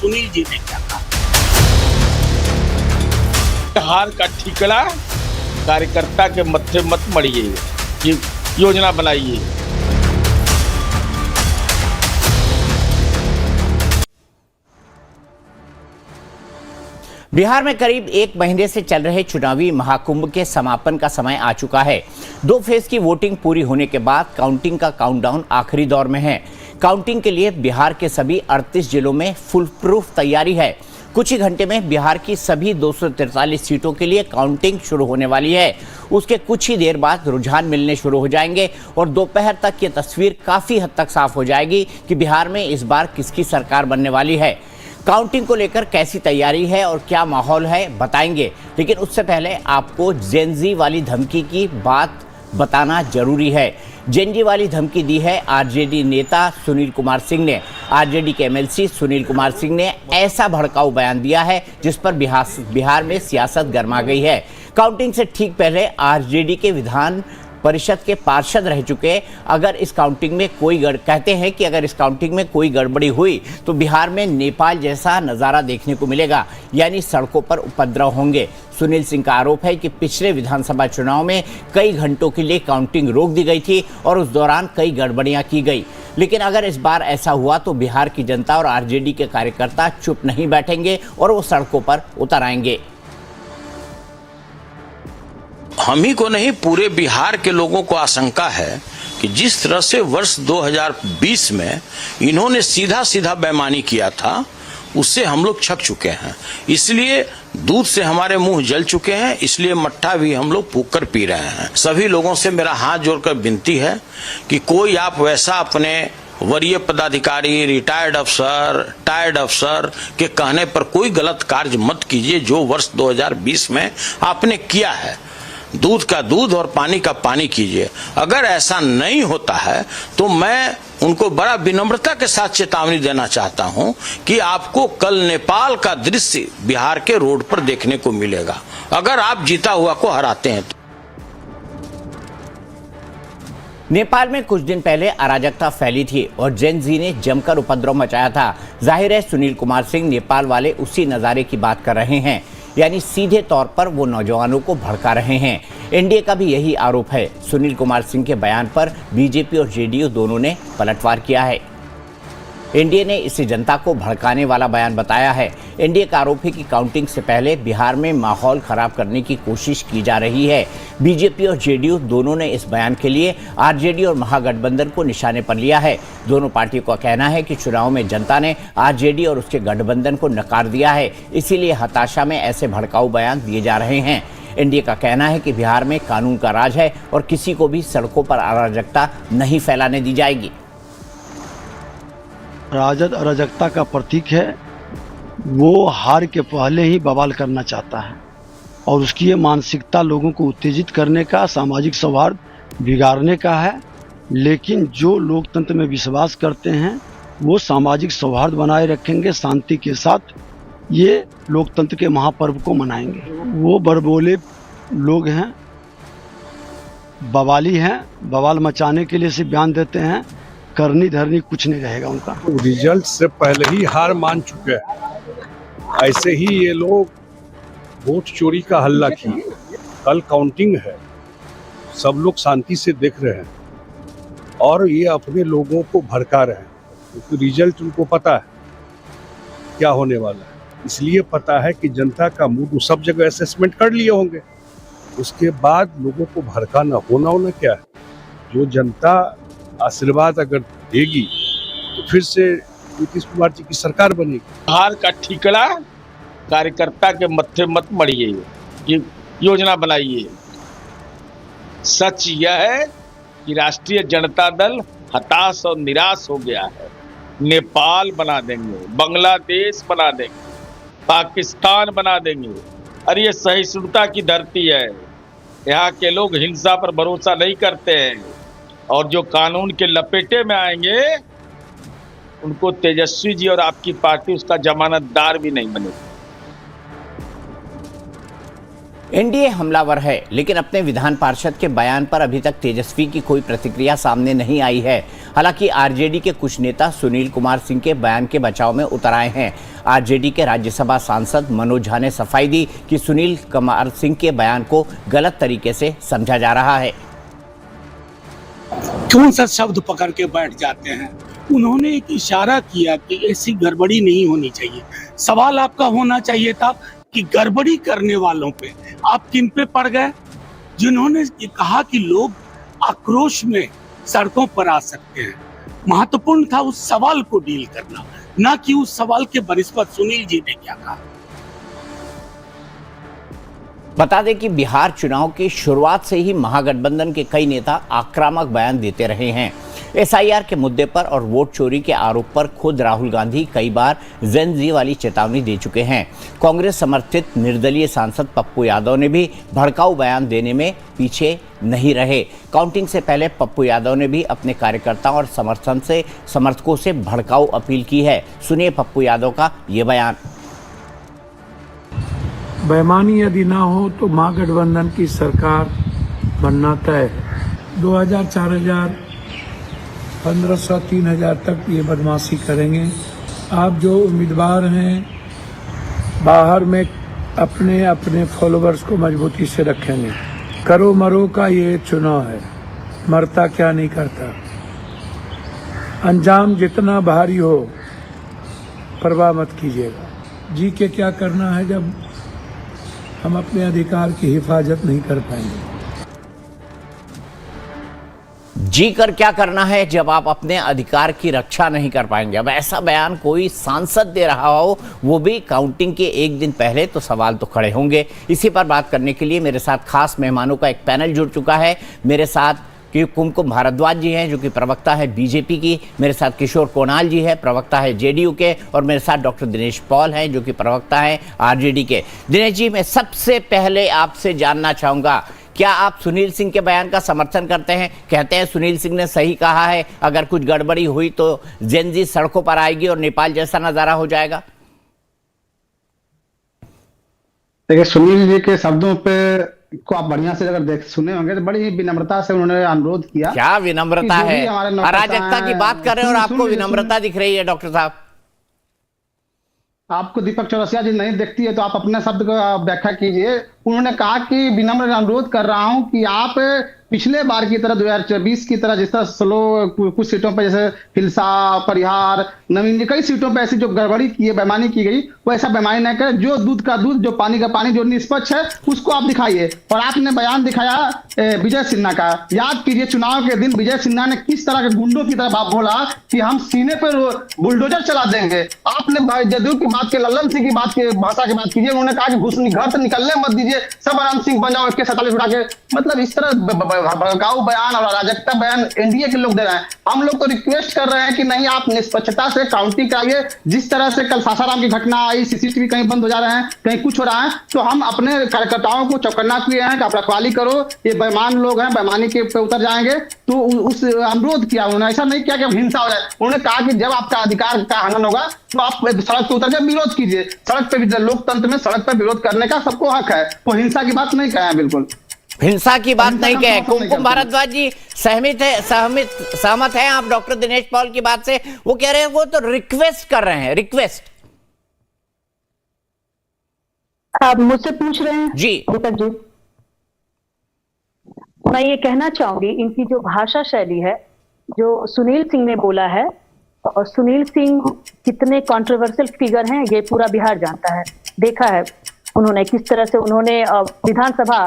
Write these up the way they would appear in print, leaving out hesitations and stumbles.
सुनील जी ने क्या कहा। हार का ठिकरा कार्यकर्ता के मत्थे मत मड़िए, ये योजना बनाइए। बिहार में करीब 1 महीने से चल रहे चुनावी महाकुंभ के समापन का समय आ चुका है। 2 फेज की वोटिंग पूरी होने के बाद काउंटिंग का काउंटडाउन आखिरी दौर में है। काउंटिंग के लिए बिहार के सभी 38 जिलों में फुल प्रूफ तैयारी है। कुछ ही घंटे में बिहार की सभी 243 सीटों के लिए काउंटिंग शुरू होने वाली है। उसके कुछ ही देर बाद रुझान मिलने शुरू हो जाएंगे और दोपहर तक ये तस्वीर काफी हद तक साफ हो जाएगी कि बिहार में इस बार किसकी सरकार बनने वाली है। काउंटिंग को लेकर कैसी तैयारी है और क्या माहौल है बताएंगे, लेकिन उससे पहले आपको जेनजी वाली धमकी की बात बताना जरूरी है। जेनजी वाली धमकी दी है आरजेडी नेता सुनील कुमार सिंह ने। आरजेडी के एमएलसी सुनील कुमार सिंह ने ऐसा भड़काऊ बयान दिया है जिस पर बिहार में सियासत गरमा गई है। काउंटिंग से ठीक पहले आरजेडी के विधान परिषद के पार्षद रह चुके अगर इस काउंटिंग में कहते हैं कि अगर इस काउंटिंग में कोई गड़बड़ी हुई तो बिहार में नेपाल जैसा नज़ारा देखने को मिलेगा, यानी सड़कों पर उपद्रव होंगे। सुनील सिंह का आरोप है कि पिछले विधानसभा चुनाव में कई घंटों के लिए काउंटिंग रोक दी गई थी और उस दौरान कई गड़बड़ियां की गई। लेकिन अगर इस बार ऐसा हुआ तो बिहार की जनता और आरजेडी के कार्यकर्ता चुप नहीं बैठेंगे और वो सड़कों पर उतर आएंगे। हम ही को नहीं, पूरे बिहार के लोगों को आशंका है कि जिस तरह से वर्ष 2020 में इन्होंने सीधा सीधा बेईमानी किया था, उससे हम लोग छक चुके हैं। इसलिए दूध से हमारे मुंह जल चुके हैं, इसलिए मट्ठा भी हम लोग फूंक कर पी रहे हैं। सभी लोगों से मेरा हाथ जोड़कर विनती है कि कोई आप वैसा अपने वरीय पदाधिकारी, रिटायर्ड अफसर, टायर्ड अफसर के कहने पर कोई गलत कार्य मत कीजिए जो वर्ष 2020 में आपने किया है। दूध का दूध और पानी का पानी कीजिए। अगर ऐसा नहीं होता है तो मैं उनको बड़ा विनम्रता के साथ चेतावनी देना चाहता हूं कि आपको कल नेपाल का दृश्य बिहार के रोड पर देखने को मिलेगा, अगर आप जीता हुआ को हराते हैं तो। नेपाल में कुछ दिन पहले अराजकता फैली थी और जेन-जी ने जमकर उपद्रव मचाया था। जाहिर है सुनील कुमार सिंह नेपाल वाले उसी नज़ारे की बात कर रहे हैं, यानी सीधे तौर पर वो नौजवानों को भड़का रहे हैं। एनडीए का भी यही आरोप है। सुनील कुमार सिंह के बयान पर बीजेपी और जेडीयू दोनों ने पलटवार किया है। एनडीए ने इसे जनता को भड़काने वाला बयान बताया है। एनडीए का आरोप है कि काउंटिंग से पहले बिहार में माहौल खराब करने की कोशिश की जा रही है। बीजेपी और जेडीयू दोनों ने इस बयान के लिए आरजेडी और महागठबंधन को निशाने पर लिया है। दोनों पार्टियों का कहना है कि चुनाव में जनता ने आरजेडी और उसके गठबंधन को नकार दिया है, इसीलिए हताशा में ऐसे भड़काऊ बयान दिए जा रहे हैं। एनडीए का कहना है कि बिहार में कानून का राज है और किसी को भी सड़कों पर अराजकता नहीं फैलाने दी जाएगी। राजद अराजकता का प्रतीक है। वो हार के पहले ही बवाल करना चाहता है और उसकी ये मानसिकता लोगों को उत्तेजित करने का, सामाजिक सौहार्द बिगाड़ने का है। लेकिन जो लोकतंत्र में विश्वास करते हैं वो सामाजिक सौहार्द बनाए रखेंगे, शांति के साथ ये लोकतंत्र के महापर्व को मनाएंगे। वो बड़बोले लोग हैं, बवाली हैं, बवाल मचाने के लिए सिर्फ बयान देते हैं, करनी धरनी कुछ नहीं रहेगा उनका। रिजल्ट से पहले ही हार मान चुके हैं। ऐसे ही ये लोग वोट चोरी का हल्ला किए। कल काउंटिंग है, सब लोग शांति से देख रहे हैं और ये अपने लोगों को भड़का रहे हैं, क्योंकि रिजल्ट उनको पता है क्या होने वाला है। इसलिए पता है कि जनता का मूड सब जगह असेसमेंट कर लिए होंगे, उसके बाद लोगों को भड़काना होना क्या है। जो जनता आशीर्वाद अगर देगी तो फिर से नीतीश कुमार जी की सरकार बनेगी। हार का ठिकरा कार्यकर्ता के मत्थे मत मड़िए, ये योजना बनाइए। सच यह है कि राष्ट्रीय जनता दल हताश और निराश हो गया है। नेपाल बना देंगे, बांग्लादेश बना देंगे, पाकिस्तान बना देंगे। अरे ये सहिष्णुता की धरती है, यहाँ के लोग हिंसा पर भरोसा नहीं करते हैं और जो कानून के लपेटे में आएंगे उनको तेजस्वी जी और आपकी पार्टी उसका जमानतदार भी नहीं बनेगी। एनडीए हमलावर है, लेकिन अपने विधान पार्षद के बयान पर अभी तक तेजस्वी की कोई प्रतिक्रिया सामने नहीं आई है। हालांकि आरजेडी के कुछ नेता सुनील कुमार सिंह के बयान के बचाव में उतर आए हैं। आरजेडी के राज्यसभा सांसद मनोज झा ने सफाई दी कि सुनील कुमार सिंह के बयान को गलत तरीके से समझा जा रहा है। कौन सा शब्द पकड़ के बैठ जाते हैं। उन्होंने एक इशारा किया कि ऐसी गड़बड़ी नहीं होनी चाहिए। सवाल आपका होना चाहिए था कि गड़बड़ी करने वालों पे आप किन पे पड़ गए, जिन्होंने ये कहा कि लोग आक्रोश में सड़कों पर आ सकते हैं। महत्वपूर्ण था उस सवाल को डील करना, ना कि उस सवाल के बनिस्बत सुनील जी ने क्या कहा। बता दें कि बिहार चुनाव की शुरुआत से ही महागठबंधन के कई नेता आक्रामक बयान देते रहे हैं। एसआईआर के मुद्दे पर और वोट चोरी के आरोप पर खुद राहुल गांधी कई बार जेन जी वाली चेतावनी दे चुके हैं। कांग्रेस समर्थित निर्दलीय सांसद पप्पू यादव ने भी भड़काऊ बयान देने में पीछे नहीं रहे। काउंटिंग से पहले पप्पू यादव ने भी अपने कार्यकर्ताओं और समर्थकों से भड़काऊ अपील की है। सुनिए पप्पू यादव का ये बयान। बेईमानी यदि ना हो तो महागठबंधन की सरकार बनना तय है। 2000, 4000, 1500, 3000 तक ये बदमाशी करेंगे। आप जो उम्मीदवार हैं बाहर में अपने अपने फॉलोअर्स को मजबूती से रखेंगे। करो मरो का ये चुनाव है, मरता क्या नहीं करता। अंजाम जितना भारी हो परवाह मत कीजिएगा। जी के क्या करना है जब हम अपने अधिकार की हिफाजत नहीं कर पाएंगे। जी कर क्या करना है जब आप अपने अधिकार की रक्षा नहीं कर पाएंगे। अब ऐसा बयान कोई सांसद दे रहा हो, वो भी काउंटिंग के एक दिन पहले, तो सवाल तो खड़े होंगे। इसी पर बात करने के लिए मेरे साथ खास मेहमानों का एक पैनल जुड़ चुका है। मेरे साथ कुमकुम भारद्वाज जी हैं जो कि प्रवक्ता है बीजेपी की, मेरे साथ किशोर कोणाल जी है प्रवक्ता है जेडीयू के, और मेरे साथ डॉक्टर दिनेश पॉल हैं जो कि प्रवक्ता हैं आरजेडी के। दिनेश जी, मैं सबसे पहले आपसे जानना चाहूँगा, क्या आप सुनील सिंह के बयान का समर्थन करते हैं? कहते हैं सुनील सिंह ने सही कहा है, अगर कुछ गड़बड़ी हुई तो जेन जी सड़कों पर आएगी और नेपाल जैसा नज़ारा हो जाएगा। देखिए, सुनील जी के शब्दों पे को आप बढ़िया से अगर सुने होंगे तो बड़ी ही विनम्रता से उन्होंने अनुरोध किया। क्या विनम्रता है? अराजकता की बात कर रहे हैं और आपको विनम्रता दिख रही है डॉक्टर साहब। आपको दीपक चौरसिया जी नहीं देखती है तो आप अपने शब्द को व्याख्या कीजिए। उन्होंने कहा कि विनम्र अनुरोध कर रहा हूं कि आप पिछले बार की तरह 2020 की तरह जिस तरह स्लो कुछ सीटों पर जैसे हिलसा, परिहार, नवीन, कई सीटों पर ऐसी जो गड़बड़ी की है, बेईमानी की गई, वो ऐसा बेईमानी न करें। जो दूध का दूध, जो पानी का पानी, जो निष्पक्ष है उसको आप दिखाइए। और आपने बयान दिखाया विजय सिन्हा का। याद कीजिए चुनाव के दिन विजय सिन्हा ने किस तरह के गुंडों की तरह आप बोला कि हम सीने पर बुलडोजर चला देंगे। आपने जदयू की बात की, लल्लन सिंह की बात की, भाषा की बात कीजिए। उन्होंने कहा कि घर से निकलने मत दीजिए, सब आराम सिंह बन जाओ, 47 उठा के। मतलब इस तरह भड़काऊ बयान और अराजकता बयान एनडीए के लोग दे रहे हैं। हम लोग तो रिक्वेस्ट कर रहे हैं कि नहीं, आप निष्पक्षता से काउंटिंग कराइए। जिस तरह से कल सासाराम की घटना आई, सीसीटीवी कहीं बंद हो जा रहे हैं, कहीं कुछ हो रहा है, तो हम अपने कार्यकर्ताओं को चौकन्ना किए हैं कि आप रखवाली करो, ये बेईमान लोग हैं, बेईमानी के पे उतर जाएंगे। तो उस अनुरोध किया उन्होंने, ऐसा नहीं किया कि हिंसा हो जाए। उन्होंने कहा कि जब आपका अधिकार का हनन होगा तो आप सड़क पर उतर के विरोध कीजिए। सड़क पे, लोकतंत्र में सड़क पर विरोध करने का सबको हक है। वो हिंसा की बात नहीं कहे, बिल्कुल हिंसा की बात नहीं कहे। कुमकुम भारद्वाज जी सहमत हैं आप डॉक्टर दिनेश पॉल की बात से? वो कह रहे हैं वो तो रिक्वेस्ट कर रहे हैं, रिक्वेस्ट। आप मुझसे पूछ रहे हैं जी दीपक जी? मैं ये कहना चाहूंगी, इनकी जो भाषा शैली है, जो सुनील सिंह ने बोला है, और सुनील सिंह कितने कंट्रोवर्शियल फिगर हैं ये पूरा बिहार जानता है। देखा है उन्होंने किस तरह से उन्होंने विधानसभा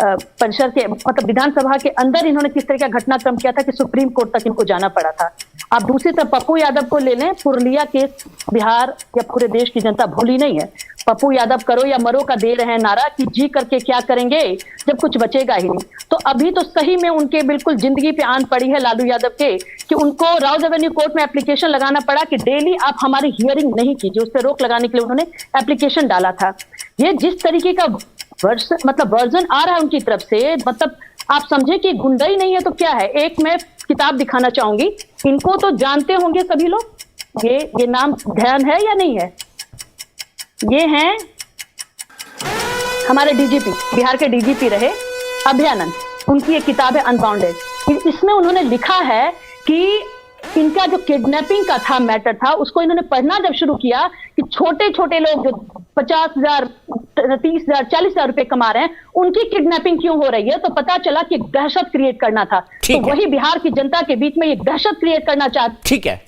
परिसर के, मतलब विधानसभा के अंदर इन्होंने किस तरह का घटनाक्रम किया था कि सुप्रीम कोर्ट तक इनको जाना पड़ा था। आप दूसरी तरफ पप्पू यादव को ले लें, पुरलिया केस बिहार या पूरे देश की जनता भूली नहीं है। पप्पू यादव करो या मरो का दे रहे हैं नारा कि जी करके क्या करेंगे जब कुछ बचेगा ही नहीं। तो अभी तो सही में उनके बिल्कुल जिंदगी पे आन पड़ी है लालू यादव के, कि उनको राउज एवेन्यू कोर्ट में एप्लीकेशन लगाना पड़ा कि डेली आप हमारी हियरिंग नहीं कीजिए। उस पर रोक लगाने के लिए उन्होंने एप्लीकेशन डाला था। ये जिस तरीके का वर्जन आ रहा है उनकी तरफ से, मतलब आप समझे कि गुंडाई नहीं है तो क्या है। एक मैं किताब दिखाना चाहूंगी, इनको तो जानते होंगे सभी लोग, ये नाम ध्यान है या नहीं है? ये हैं हमारे डीजीपी, बिहार के डीजीपी रहे अभयानंद, उनकी एक किताब है अनबाउंडेड। इसमें उन्होंने लिखा है कि इनका जो किडनैपिंग का था मैटर था, उसको इन्होंने पढ़ना जब शुरू किया कि छोटे छोटे लोग जो 50,000, 30,000, 40,000 रुपए कमा रहे हैं, उनकी किडनैपिंग क्यों हो रही है, तो पता चला कि दहशत क्रिएट करना था। तो वही बिहार की जनता के बीच में ये दहशत क्रिएट करना चाहते। ठीक है,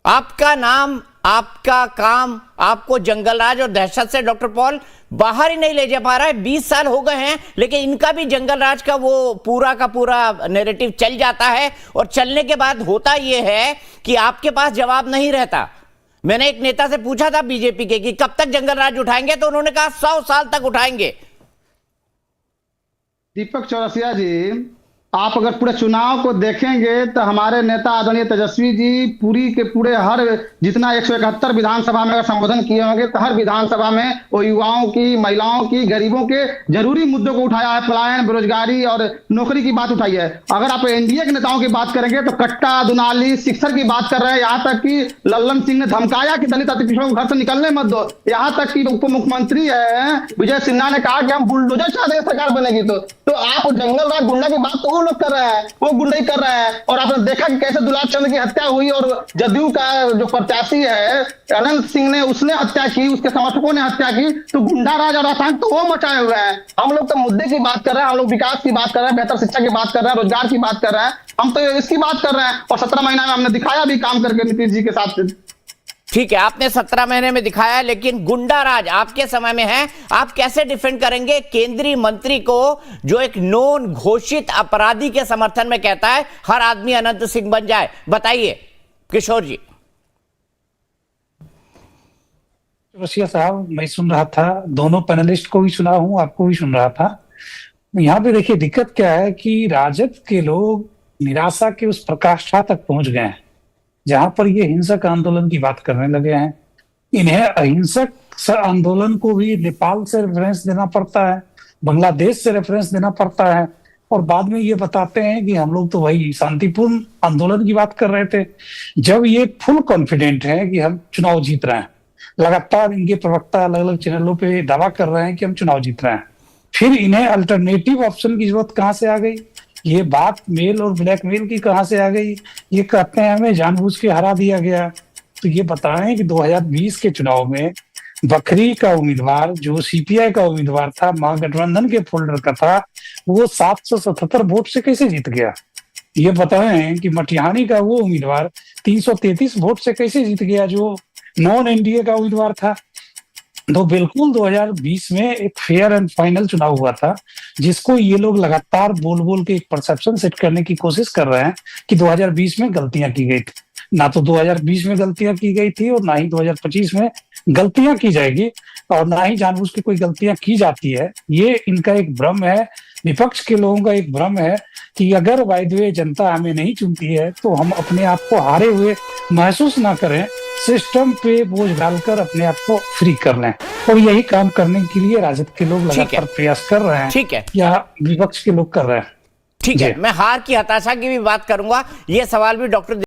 आपका नाम, आपका काम, आपको जंगलराज और दहशत से डॉक्टर पॉल बाहर ही नहीं ले जा पा रहा है। 20 साल हो गए हैं, लेकिन इनका भी जंगलराज का वो पूरा का पूरा नैरेटिव चल जाता है, और चलने के बाद होता ये है कि आपके पास जवाब नहीं रहता। मैंने एक नेता से पूछा था बीजेपी के कि कब तक जंगलराज उठाएंगे, तो उन्होंने कहा 100 साल तक उठाएंगे। दीपक चौरसिया जी, आप अगर पूरे चुनाव को देखेंगे तो हमारे नेता आदरणीय तेजस्वी जी पूरी के पूरे हर जितना 171 विधानसभा में अगर संबोधन किए होंगे तो हर विधानसभा में वो युवाओं की, महिलाओं की, गरीबों के जरूरी मुद्दों को उठाया है। पलायन, बेरोजगारी और नौकरी की बात उठाई है। अगर आप एनडीए के नेताओं की बात करेंगे तो कट्टा, दुनाली, शिक्षक की बात कर रहे हैं। यहाँ तक कि लल्लन सिंह ने धमकाया कि दलित अतिपिछड़ों को घर से निकलने मत दो। यहाँ तक कि उप मुख्यमंत्री है विजय सिन्हा ने कहा कि हम बुलडोजर चाहते हैं सरकार बनेगी। तो आप जंगल राज गुंडा की बात तो वो लोग कर रहे हैं, वो गुंडई कर रहे हैं। और आपने देखा कि कैसे दुलार चंद की हत्या हुई, और जदयू का जो प्रत्याशी है अनंत सिंह ने, उसने हत्या की, उसके समर्थकों ने हत्या की। तो गुंडा राज और आतंक तो वो मचाए हुए हैं। हम लोग तो मुद्दे की बात कर रहे हैं, हम लोग विकास की बात कर रहे हैं, बेहतर शिक्षा की बात कर रहे हैं, रोजगार की बात कर रहे हैं। हम तो इसकी बात कर रहे हैं, और 17 महीना में हमने दिखाया भी काम करके नीतीश जी के साथ। ठीक है, आपने 17 महीने में दिखाया, लेकिन गुंडा राज आपके समय में है। आप कैसे डिफेंड करेंगे केंद्रीय मंत्री को जो एक नॉन घोषित अपराधी के समर्थन में कहता है हर आदमी अनंत सिंह बन जाए? बताइए किशोर जी। रसिया साहब, मैं सुन रहा था, दोनों पैनलिस्ट को भी सुना हूं, आपको भी सुन रहा था। यहाँ पे देखिए दिक्कत क्या है कि राजद के लोग निराशा के उस प्रकाष्ठा तक पहुंच गए हैं जहां पर ये हिंसक आंदोलन की बात करने लगे हैं। इन्हें अहिंसक आंदोलन को भी नेपाल से रेफरेंस देना पड़ता है, बांग्लादेश से रेफरेंस देना पड़ता है, और बाद में ये बताते हैं कि हम लोग तो वही शांतिपूर्ण आंदोलन की बात कर रहे थे। जब ये फुल कॉन्फिडेंट है कि हम चुनाव जीत रहे हैं, लगातार इनके प्रवक्ता अलग अलग चैनलों पे दावा कर रहे हैं कि हम चुनाव जीत रहे हैं, फिर इन्हें अल्टरनेटिव ऑप्शन की जरूरत कहाँ से आ गई? ये बात मेल और ब्लैकमेल की कहां से आ गई? ये कहते हैं हमें जानबूझ के हरा दिया गया। तो ये बताएं कि 2020 के चुनाव में बखरी का उम्मीदवार जो सीपीआई का उम्मीदवार था, महागठबंधन के फोल्डर का था, वो 777 वोट से कैसे जीत गया? ये बताएं कि मटिहानी का वो उम्मीदवार 333 वोट से कैसे जीत गया जो नॉन एनडीए का उम्मीदवार था? तो बिल्कुल 2020 में एक फेयर एंड फाइनल चुनाव हुआ था, जिसको ये लोग लगातार बोल बोल के एक परसेप्शन सेट करने की कोशिश कर रहे हैं कि 2020 में गलतियां की गई थी। ना तो 2020 में गलतियां की गई थी, और ना ही 2025 में गलतियां की जाएगी, और ना ही जानबूझ के कोई गलतियां की जाती है। ये इनका एक भ्रम है, विपक्ष के लोगों का एक भ्रम है कि अगर बाय द वे जनता हमें नहीं चुनती है तो हम अपने आप को हारे हुए महसूस ना करें, सिस्टम पे बोझ डालकर अपने आप को फ्री कर लें। और यही काम करने के लिए राजद के लोग लगातार प्रयास कर रहे हैं। ठीक है, या विपक्ष के लोग कर रहे हैं। ठीक है, मैं हार की हताशा की भी बात करूंगा। ये सवाल भी डॉक्टर